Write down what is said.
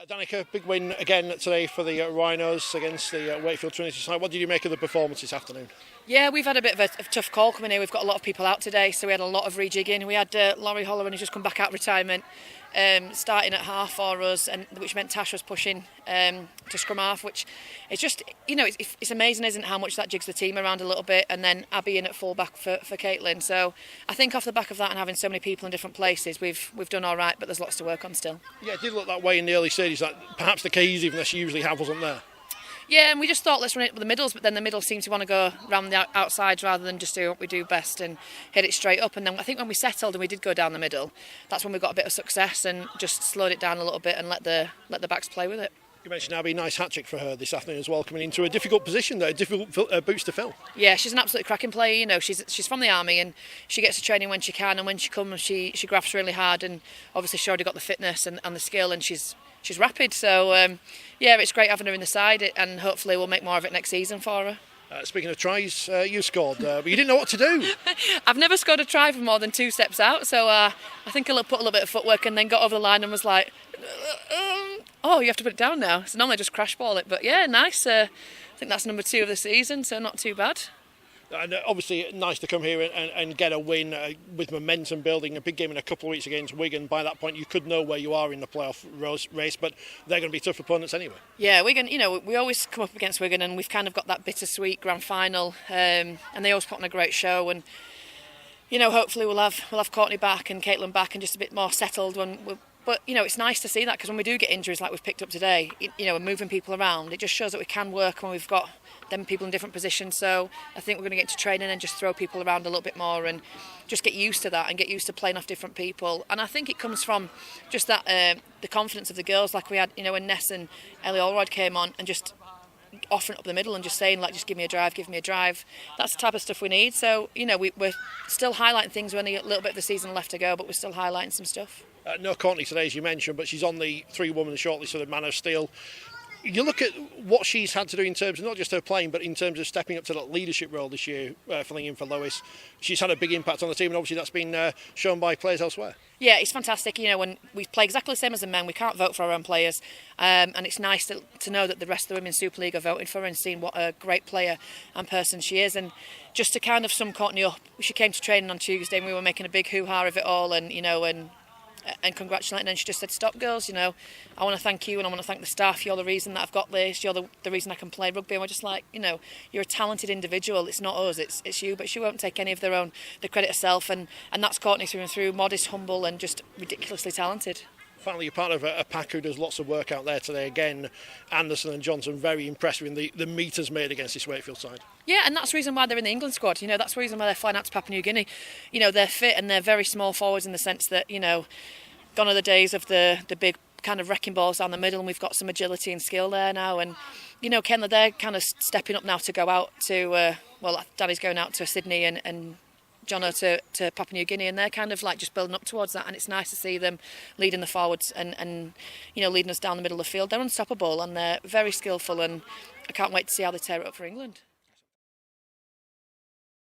Danika, big win again today for the Rhinos against the Wakefield Trinity side. What did you make of the performance this afternoon? Yeah, we've had a bit of a tough call coming here. We've got a lot of people out today, so we had a lot of rejigging. We had Laurie Holloran, who's just come back out of retirement, starting at half for us, and which meant Tash was pushing to scrum half, which is just, it's amazing, isn't it, how much that jigs the team around a little bit, and then Abby in at full back for Caitlin. So I think off the back of that and having so many people in different places, we've done all right, but there's lots to work on still. Yeah, it did look that way in the early stages, that perhaps the keys, even as you usually have, wasn't there. Yeah, and we just thought let's run it with the middles, but then the middles seem to want to go round the outsides rather than just do what we do best and hit it straight up. And then I think when we settled and we did go down the middle, that's when we got a bit of success and just slowed it down a little bit and let the backs play with it. You mentioned Abby, nice hat-trick for her this afternoon as well, coming into a difficult position there, difficult boots to fill. Yeah, she's an absolutely cracking player. She's from the army and she gets to training when she can, and when she comes, she grafts really hard, and obviously she's already got the fitness and the skill, and she's rapid. So yeah, it's great having her in the side, and hopefully we'll make more of it next season for her. Speaking of tries, you scored, but you didn't know what to do. I've never scored a try from more than 2 steps out, so I think I put a little bit of footwork and then got over the line and was like, oh, you have to put it down now. So normally I just crash ball it, but yeah, nice. I think that's number 2 of the season, so not too bad. And obviously nice to come here and get a win with momentum building. A big game in a couple of weeks against Wigan. By that point you could know where you are in the playoff race, but they're going to be tough opponents anyway. Yeah, Wigan, we always come up against Wigan, and we've kind of got that bittersweet grand final, and they always put on a great show, and hopefully we'll have Courtney back and Caitlin back and just a bit more settled but it's nice to see that, because when we do get injuries like we've picked up today, and moving people around, it just shows that we can work when we've got them people in different positions. So I think we're going to get to training and just throw people around a little bit more and just get used to that and get used to playing off different people. And I think it comes from just that the confidence of the girls, like we had when Ness and Ellie Allroyd came on and just offering up the middle and just saying, like, just give me a drive. That's the type of stuff we need. So we're still highlighting things. We're only a little bit of the season left to go, but we're still highlighting some stuff. No Courtney today, as you mentioned, but she's on the 3-woman shortlist of the Man of Steel. You look at what she's had to do in terms of not just her playing, but in terms of stepping up to that leadership role this year, filling in for Lois. She's had a big impact on the team, and obviously that's been shown by players elsewhere. Yeah, it's fantastic. When we play exactly the same as the men, we can't vote for our own players, and it's nice to know that the rest of the Women's Super League are voting for her and seeing what a great player and person she is. And just to kind of sum Courtney up, she came to training on Tuesday and we were making a big hoo-ha of it all, and congratulating her, and she just said, stop girls, I want to thank you and I want to thank the staff. You're the reason that I've got this, you're the reason I can play rugby. And we're just like, you're a talented individual, it's not us, it's you. But she won't take any of the credit herself, and that's Courtney through and through, modest, humble and just ridiculously talented. Finally, you're part of a pack who does lots of work out there today. Again, Anderson and Johnson very impressive in the metres made against this Wakefield side. Yeah, and that's the reason why they're in the England squad. That's the reason why they're flying out to Papua New Guinea. They're fit and they're very small forwards in the sense that, gone are the days of the big kind of wrecking balls down the middle, and we've got some agility and skill there now. And, Ken, they're kind of stepping up now to go out to, Danny's going out to Sydney and Jono to Papua New Guinea, and they're kind of like just building up towards that, and it's nice to see them leading the forwards and leading us down the middle of the field. They're unstoppable and they're very skillful, and I can't wait to see how they tear it up for England.